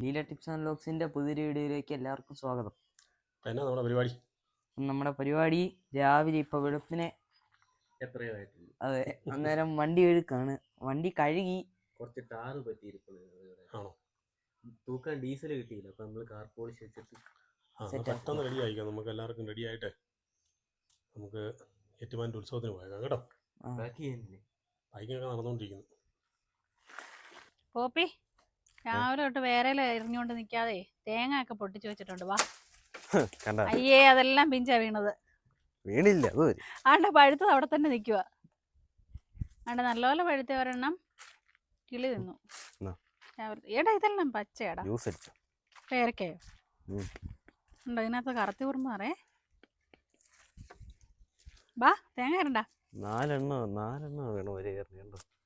Leela tips and വ്ലോഗ്സിന്റെ പുതിയൊരു വീഡിയോയിലേക്ക് എല്ലാവർക്കും സ്വാഗതം. എന്നാ നമ്മുടെ പരിപാടി രാവിലെ ഇപ്പൊ വെളുപ്പിനെ എത്രയോ ആയിട്ടുണ്ട്. അതെ, അന്നേരം വണ്ടി കഴുകാണ്. വണ്ടി കഴുകി കുറച്ച് ടാറ് പറ്റിയിരിക്കുന്നു. തൂക്കാൻ ഡീസൽ കിട്ടിയില്ല, അപ്പൊ നമ്മള് കാർ പോളിഷ് വെച്ചിട്ട് പെട്ടെന്ന് റെഡി ആയിക്കാം. നമുക്ക് എല്ലാവർക്കും റെഡി ആയിട്ട് നമുക്ക് ഏറ്റുമാനൂർ ഉത്സവത്തിന് പോയേക്കാം കേട്ടോ. ബൈക്കൊക്കെ നടന്നുകൊണ്ടിരിക്കുന്നു. പോപ്പി രാവിലെ തൊട്ട് വേറെ എറിഞ്ഞോണ്ട് നിക്കാതെ തേങ്ങ ഒക്കെ പൊട്ടിച്ചു വെച്ചിട്ടുണ്ട്. വാ. അയ്യേ, അതെല്ലാം പിഞ്ചാ വീണത്. വീണില്ല, ആണ്ട പഴുത്തത് അവിടെ തന്നെ നിക്കുക. ആണ്ട നല്ലപോലെ പഴുത്ത ഒരെണ്ണം കിളി തിന്നു. ഏടാ ഇതെല്ലാം പച്ചയാടാ. പേരക്കയോ ഉണ്ടോ ഇതിനകത്ത്? കറുത്തി കുറുമാറേ. വാ, തേങ്ങ ഇരണ്ട. നാലെണ്ണ വേണോ?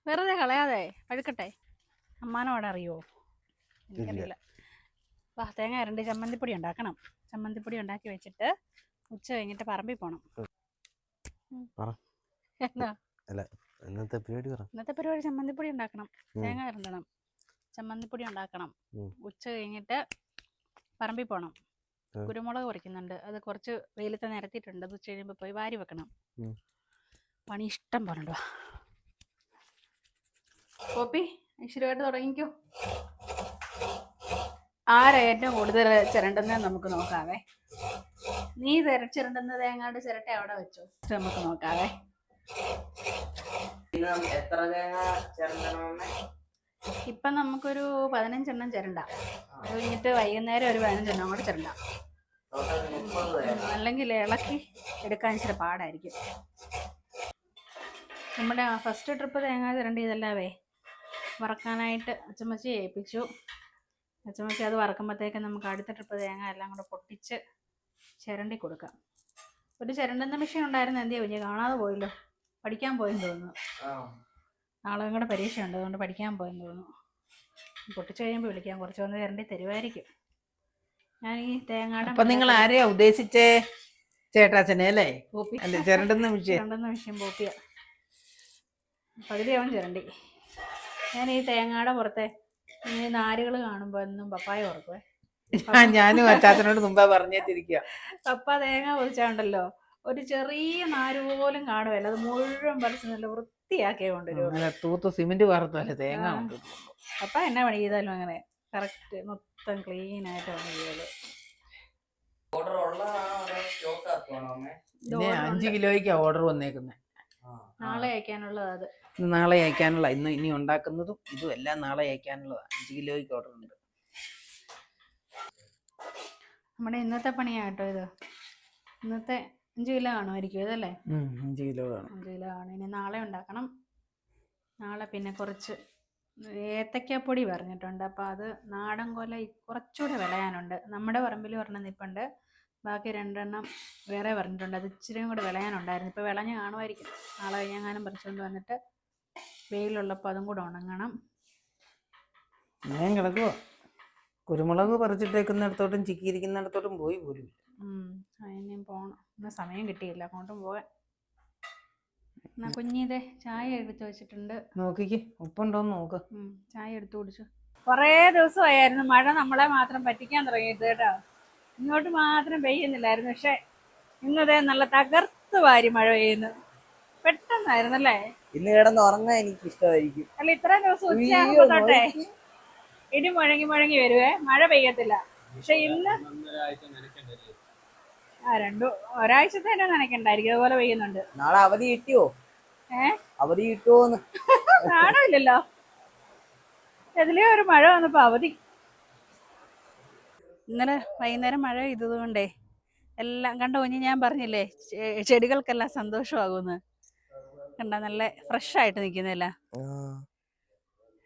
വെറുതെ കളയാതെ പഴുക്കട്ടെ. അമ്മാനോടെ അറിയോ? എനിക്കറിയില്ല. വാ, തേങ്ങ ഇരണ്ട് ചമ്മന്തിപ്പൊടി ഉണ്ടാക്കണം. ചമ്മന്തിപ്പൊടി ഉണ്ടാക്കി വെച്ചിട്ട് ഉച്ച കഴിഞ്ഞിട്ട് പറമ്പിൽ പോണം. എന്നാ ഇന്നത്തെ പരിപാടി ചമ്മന്തിപ്പൊടി ഉണ്ടാക്കണം. തേങ്ങ ഇരണ്ടണം, ചമ്മന്തിപ്പൊടി ഉണ്ടാക്കണം. ഉച്ച കഴിഞ്ഞിട്ട് പറമ്പിൽ പോണം. കുരുമുളക് പറിക്കുന്നുണ്ട്, അത് കുറച്ച് വെയിലത്ത് നിരത്തിയിട്ടുണ്ട്. അത് ഉച്ച കഴിയുമ്പോൾ പോയി വാരി വെക്കണം. പണി ഇഷ്ടം പറഞ്ഞോ. കോപ്പി ഐശ്വര്യമായിട്ട് തുടങ്ങിക്കോ. ആരാ ഏറ്റവും കൂടുതൽ ചിരണ്ടെന്ന് നമുക്ക് നോക്കാവേ. നീ ചിരണ്ടുന്ന തേങ്ങയുടെ ചിരട്ട അവിടെ വെച്ചോ, നമുക്ക് നോക്കാവേ. എത്ര തേങ്ങ ചിരണ്ടണമെന്ന്? ഇപ്പൊ നമുക്കൊരു 15 എണ്ണം ചിരണ്ട. അത് കഴിഞ്ഞിട്ട് വൈകുന്നേരം ഒരു 15 എണ്ണം കൂടെ ചിരണ്ട. അല്ലെങ്കിൽ ഇളക്കി എടുക്കാൻ ഇച്ചിരി പാടായിരിക്കും. നമ്മുടെ ഫസ്റ്റ് ട്രിപ്പ് തേങ്ങ ചിരണ്ടി ഇതല്ലാവേ വറക്കാനായിട്ട് അച്ചമ്മച്ചി ഏൽപ്പിച്ചു. അച്ചമ്മച്ചി അത് വറക്കുമ്പോഴത്തേക്ക് നമുക്ക് അടുത്ത ട്രിപ്പ് തേങ്ങ എല്ലാം കൂടെ പൊട്ടിച്ച് ചിരണ്ടി കൊടുക്കാം. ഒരു ചിരണ്ടുന്ന മെഷീൻ ഉണ്ടായിരുന്നു, എന്തിയാ കുഞ്ഞ് കാണാതെ പോയല്ലോ. പഠിക്കാൻ പോയെന്ന് തോന്നുന്നു. നാളെ കൂടെ പരീക്ഷയുണ്ട്, അതുകൊണ്ട് പഠിക്കാൻ പോയെന്ന് തോന്നുന്നു. പൊട്ടിച്ച് കഴിയുമ്പോൾ വിളിക്കാം. കുറച്ച് വന്ന് ചിരണ്ടി തരുമായിരിക്കും. ഞാൻ ഈ തേങ്ങയുടെ അപ്പൊ നിങ്ങൾ ആരെയാ ഉദ്ദേശിച്ചേ? ചേട്ടാച്ചനെ അല്ലേ? അല്ലെ, ചിരണ്ടുന്ന മെഷീൻ പോപ്പിയ. പകുതിയാവും ചിരണ്ടി. ഞാൻ ഈ തേങ്ങയുടെ പുറത്തെ ഈ നാരുകൾ കാണുമ്പോ എന്നും പപ്പായ ഓർക്കുവേ. ഞാനും അച്ചാച്ചനോട് മുമ്പേ പറഞ്ഞേറ്റിരിക്കുക. പപ്പ തേങ്ങ പൊതിച്ചാണ്ടല്ലോ ഒരു ചെറിയ നാര് പോലും കാണുമല്ലോ, അത് മുഴുവൻ പറിച്ച് നല്ല വൃത്തിയാക്കിയ കൊണ്ടുവരും. തൂത്ത് സിമെന്റ് വാർത്തല്ലേ തേങ്ങ. പപ്പ എന്നാ പണി ചെയ്താലും അങ്ങനെ കറക്റ്റ് മൊത്തം ക്ലീൻ ആയിട്ട് പണി ചെയ്തോളൂ. 5 കിലോയ്ക്കാ ഓർഡർ വന്നേക്കുന്നത്. നാളെ അയക്കാനുള്ളത്. അത് നാളെ അയക്കാനുള്ള, ഇനി ഉണ്ടാക്കുന്നതും ഇതും എല്ലാം നാളെ അയക്കാനുള്ളതാണ്. 5 കിലോയ്ക്ക് ഓർഡർ ഉണ്ട്. നമ്മുടെ ഇന്നത്തെ പണിയാട്ടോ ഇത്. ഇന്നത്തെ 5 കിലോ കാണുമായിരിക്കും ഇതല്ലേ? 5 കിലോ കാണും. 5 കിലോ കാണും. ഇനി നാളെ ഉണ്ടാക്കണം. നാളെ പിന്നെ കുറച്ച് ഏത്തക്കാപ്പൊടി പറഞ്ഞിട്ടുണ്ട്. അപ്പോൾ അത് നാടൻ കൊല കുറച്ചുകൂടെ വിളയാനുണ്ട്. നമ്മുടെ പറമ്പിൽ ഒരെണ്ണം നിൽപ്പുണ്ട്, ബാക്കി 2 എണ്ണം വേറെ പറഞ്ഞിട്ടുണ്ട്. അത് ഇച്ചിരിയും കൂടെ വിളയാനുണ്ടായിരുന്നു. ഇപ്പോൾ വിളഞ്ഞ് കാണുമായിരിക്കും. നാളെ കഴിഞ്ഞാലും പറിച്ചുകൊണ്ട് വന്നിട്ട് വെയിലുള്ളപ്പോൾ അതും കൂടെ ഉണങ്ങണം. ഞാൻ കിടക്കുവോ? കുരുമുളക് പറിച്ചിട്ടേക്കുന്നിടത്തോട്ടും ചിക്കിയിരിക്കുന്നിടത്തോട്ടും പോയി പോലും. അതിനും പോകണം. ഇന്ന് സമയം കിട്ടിയില്ല അങ്ങോട്ടും പോകാൻ. എന്നാ കുഞ്ഞിതേ ചായ എടുത്ത് വെച്ചിട്ടുണ്ട്, നോക്കിക്ക് ഉപ്പുണ്ടോന്ന് നോക്ക്. ചായ എടുത്തു കുടിച്ചു. കുറേ ദിവസമായിരുന്നു മഴ നമ്മളെ മാത്രം പറ്റിക്കാൻ തുടങ്ങിയിട്ട് കേട്ടോ. ഇങ്ങോട്ട് മാത്രം പെയ്യുന്നില്ലായിരുന്നു, പക്ഷെ ഇന്നതേ നല്ല തകർത്ത് വാരി മഴ പെയ്യുന്നു. പെട്ടെന്നായിരുന്നല്ലേ? ഇന്ന് കിടന്ന് ഉറങ്ങാൻ എനിക്ക് ഇഷ്ടമായിരിക്കും. അല്ല, ഇത്രയും ദിവസം ഉച്ചയാകുമ്പോ തൊട്ടേ ഇടി മുഴങ്ങി വരുവേ, മഴ പെയ്യത്തില്ല. പക്ഷെ ഇന്ന് ഒരാഴ്ചത്തേനോ നനയ്ക്കണ്ടായിരിക്കും, അതുപോലെ പെയ്യുന്നുണ്ട്. നാളെ അവധി കിട്ടിയോ? അവധി കിട്ടുമോന്ന് കാണുമില്ലല്ലോ. എതിലേ ഒരു മഴ വന്നപ്പോ അവധി. ഇന്നലെ വൈകുന്നേരം മഴ പെയ്തതുകൊണ്ടേ എല്ലാം കണ്ടോ കുഞ്ഞ്, ഞാൻ പറഞ്ഞില്ലേ ചെടികൾക്കെല്ലാം സന്തോഷമാകുമെന്ന്. കണ്ട നല്ല ഫ്രഷ് ആയിട്ട് നിൽക്കുന്നില്ല.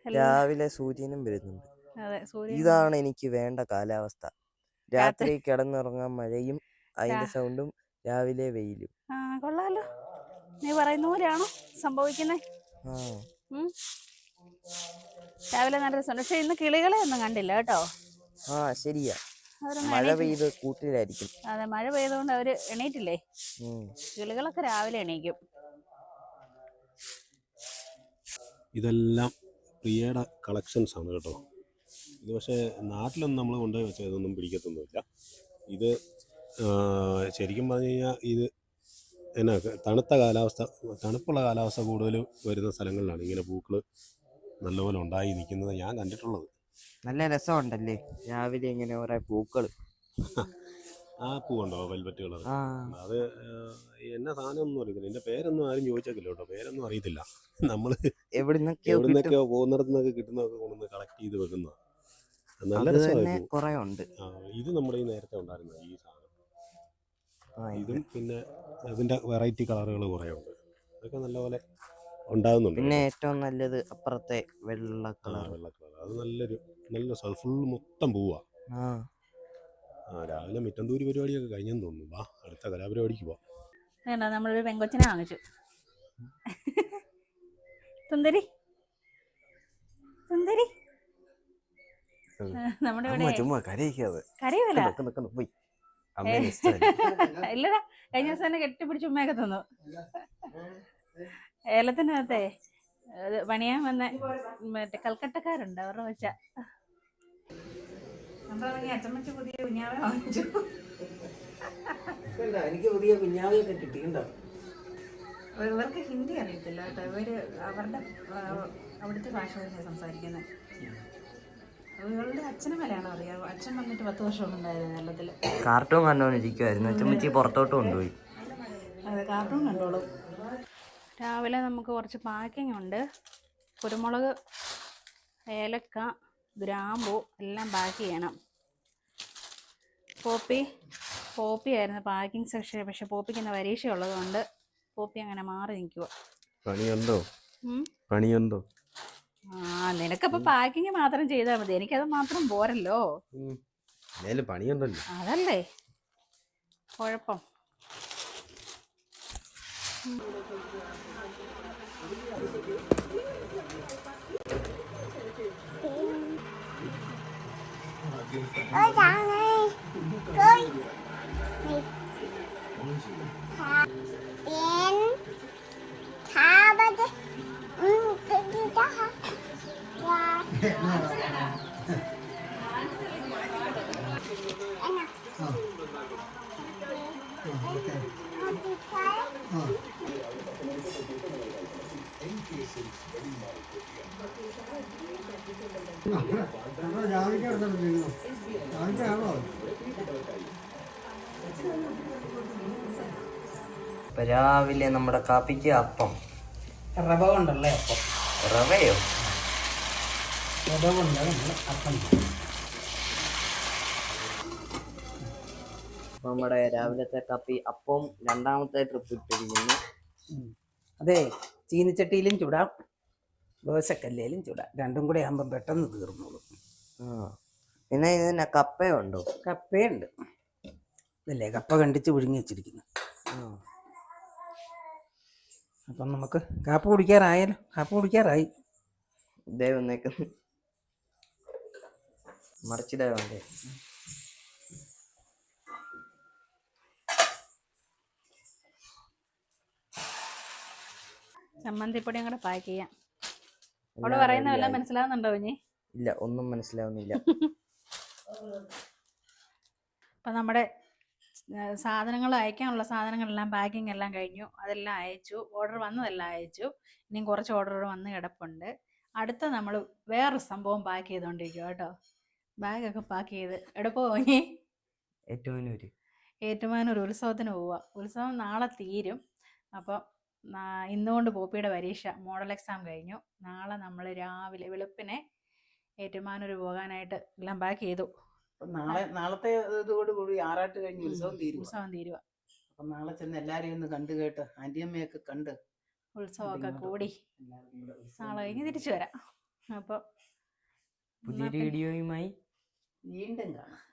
രാവിലെ സൂര്യനും വരുന്നുണ്ട്. അതെ, ഇതാണ് എനിക്ക് വേണ്ട കാലാവസ്ഥ. രാത്രി കിടന്നുറങ്ങാൻ മഴയും അതിന്റെ സൗണ്ടും, രാവിലെ വെയിലും. കൊള്ളാലോ, നീ പറയുന്ന പോലെയാണോ സംഭവിക്കുന്നത്? രാവിലെ നല്ല രസമുണ്ട്. പക്ഷെ ഇന്ന് കിളികളെ ഒന്നും കണ്ടില്ല കേട്ടോ. ശരിയാ, മഴ പെയ്ത് കൂട്ടിലായിരിക്കും. അതെ, മഴ പെയ്തുകൊണ്ട് അവര് എണീറ്റില്ലേ. കിളികളൊക്കെ രാവിലെ എണീക്കും. ഇതെല്ലാം പ്രിയയുടെ കളക്ഷൻസ് ആണ് കേട്ടോ. ഇത് പക്ഷേ നാട്ടിലൊന്നും നമ്മൾ കൊണ്ടുപോയി വെച്ചാൽ ഇതൊന്നും പിടിക്കത്തൊന്നുമില്ല. ഇത് ശരിക്കും പറഞ്ഞു കഴിഞ്ഞാൽ ഇത് എന്നാ തണുപ്പുള്ള കാലാവസ്ഥ കൂടുതൽ വരുന്ന സ്ഥലങ്ങളിലാണ് ഇങ്ങനെ പൂക്കൾ നല്ലപോലെ ഉണ്ടായി നിൽക്കുന്നത് ഞാൻ കണ്ടിട്ടുള്ളത്. നല്ല രസമുണ്ടല്ലേ രാവിലെ ഇങ്ങനെ കുറെ പൂക്കൾ. ആ പൂവുണ്ടോ വെൽവെറ്റ് കളർ? ആ അത് എന്നാ സാധനം ഒന്നും അറിയത്തില്ല. എൻ്റെ പേരൊന്നും ആരും ചോദിച്ചേക്കില്ല കേട്ടോ, പേരൊന്നും അറിയത്തില്ല. നമ്മൾ എവിടുന്നൊക്കെയോ പോകുന്നിടത്തുനിന്നൊക്കെ കിട്ടുന്നതൊക്കെ കൊണ്ടുവന്ന് കളക്ട് ചെയ്ത് വെക്കുന്ന നല്ല രസമാണ്. കുറെ ഉണ്ട്. ഇത് നമ്മുടെ ഈ നേരത്തെ ഉണ്ടായിരുന്ന ഈ സാധനം, ഇതും പിന്നെ അതിൻ്റെ വെറൈറ്റി കളറുകൾ കുറേ ഉണ്ട്. അതൊക്കെ നല്ലപോലെ ഉണ്ടാകുന്നുണ്ട്. പിന്നെ ഏറ്റവും നല്ലത് അപ്പുറത്തെ വെള്ള കളർ. അത് നല്ല ഫുൾ മൊത്തം പോവാ. രാവിലെ മിറ്റന്തൂരി പരിപാടിയൊക്കെ കഴിഞ്ഞെന്ന് തോന്നുന്നു. വാ അടുത്ത കലാപരിപാടിക്ക് പോവാം. നമ്മളൊരു പെങ്കൊച്ചിനെ വാങ്ങിച്ചു. സുന്ദരി സുന്ദരി നമ്മുടെ കരയുമല്ല. ഇല്ലടാ, കഴിഞ്ഞ ദിവസം തന്നെ കെട്ടിപ്പിടിച്ച് ഉമ്മയൊക്കെ തന്നു. ഏലത്തിനകത്തെ പണിയാൻ വന്ന മറ്റേ കൽക്കട്ടക്കാരുണ്ട്, അവരുടെ വെച്ച അച്ഛമ്മച്ച് പുതിയ കുഞ്ഞാവെ വാങ്ങിച്ചു. എനിക്ക് പുതിയ കുഞ്ഞാവയൊക്കെ കിട്ടിയിട്ടുണ്ടോ? ഇവർക്ക് ഹിന്ദി അറിയത്തില്ല കേട്ടോ. ഇവര് അവരുടെ അവിടുത്തെ ഭാഷ തന്നെ സംസാരിക്കുന്നത്. ഇവളുടെ അച്ഛന് മലയാളം അറിയാം. അച്ഛൻ വന്നിട്ട് 10 വർഷം ഉണ്ടായിരുന്നു കേരളത്തിൽ. കാർട്ടൂൺ കണ്ടോണ്ടിരിക്കുവായിരുന്നു. അച്ഛമ്മച്ചി പുറത്തോട്ട് കൊണ്ടുപോയി. അതെ, കാർട്ടൂൺ കണ്ടോളൂ. രാവിലെ നമുക്ക് കുറച്ച് പാക്കിംഗ് ഉണ്ട്. കുരുമുളക്, ഏലക്ക, ഗ്രാമ്പു എല്ലാം പാക്ക് ചെയ്യണം. പോപ്പി ആയിരുന്നു പാക്കിംഗ് സെക്ഷൻ. പക്ഷെ പോപ്പിക്ക് ഇന്ന് പരീക്ഷ ഉള്ളതുകൊണ്ട് പോപ്പി അങ്ങനെ മാറി നിൽക്കുക. പണിയുണ്ടോ? നിനക്കപ്പോൾ പാക്കിങ് മാത്രം ചെയ്താൽ മതി, എനിക്കത് മാത്രം പോരല്ലോ. പണിയുണ്ടല്ലോ, അതല്ലേ കുഴപ്പം. രാവിലെ നമ്മുടെ കാപ്പിക്ക് അപ്പം. റവ കൊണ്ടല്ലേ അപ്പം? റവയോ? റവ കൊണ്ട് നമ്മൾ അപ്പം. നമ്മുടെ രാവിലത്തെ കാപ്പി അപ്പം രണ്ടാമത്തെ ട്രിപ്പ് ഇട്ടിരിക്കുന്നു. അതെ, ചീനിച്ചട്ടിയിലും ചൂടാം, ദോശക്കല്ലേലും ചൂടാം. രണ്ടും കൂടെ ആകുമ്പം പെട്ടെന്ന് തീർന്നോളും. പിന്നെ ഇതിന് കപ്പയുണ്ടോ? കപ്പയുണ്ട്. ഇതല്ലേ കപ്പ കണ്ടിച്ച് പുഴുങ്ങി വെച്ചിരിക്കുന്നു. അപ്പം നമുക്ക് കാപ്പി കുടിക്കാറായാലോ? കാപ്പി കുടിക്കാറായി. ഇതേ വന്നേക്ക് മറിച്ചിടേ വേണ്ടേ? ചമ്മന്തിപ്പൊടിയും കൂടെ പാക്ക് ചെയ്യാം. അവള് പറയുന്ന വല്ലതും മനസ്സിലാവുന്നുണ്ടോ ഇനി? ഇല്ല, ഒന്നും മനസ്സിലാവുന്നില്ല. അപ്പം നമ്മുടെ സാധനങ്ങൾ അയക്കാനുള്ള സാധനങ്ങളെല്ലാം പാക്കിംഗ് എല്ലാം കഴിഞ്ഞു. അതെല്ലാം അയച്ചു. ഓർഡർ വന്നതെല്ലാം അയച്ചു. ഇനിയും കുറച്ച് ഓർഡർ വന്ന് കിടപ്പുണ്ട്. അടുത്ത നമ്മൾ വേറൊരു സംഭവം പാക്ക് ചെയ്തുകൊണ്ടിരിക്കുക കേട്ടോ. ബാഗൊക്കെ പാക്ക് ചെയ്ത് എവിടെ പോയി? ഏറ്റുമാനൂർ ഉത്സവത്തിന് പോവുക. ഉത്സവം നാളെ തീരും. അപ്പം ഇന്നുകൊണ്ട് പോപ്പിയുടെ പരീക്ഷ മോഡൽ എക്സാം കഴിഞ്ഞു. നാളെ നമ്മൾ രാവിലെ വെളുപ്പിനെ ഏറ്റുമാനൂർ പോകാനായിട്ട് എല്ലാം പാക്ക് ചെയ്തു. നാളത്തെ ഇതോടുകൂടി ആറാട്ട് കഴിഞ്ഞ് ഉത്സവം തീരുക. അപ്പം നാളെ ചെന്ന് എല്ലാരെയും ഒന്ന് കണ്ടു കേട്ട് ആന്റിയമ്മയൊക്കെ കണ്ട് ഉത്സവമൊക്കെ കൂടി നാളെ കഴിഞ്ഞ് തിരിച്ചു വരാം. അപ്പം പുതിയ വീഡിയോയുമായി വീണ്ടും കാണാം.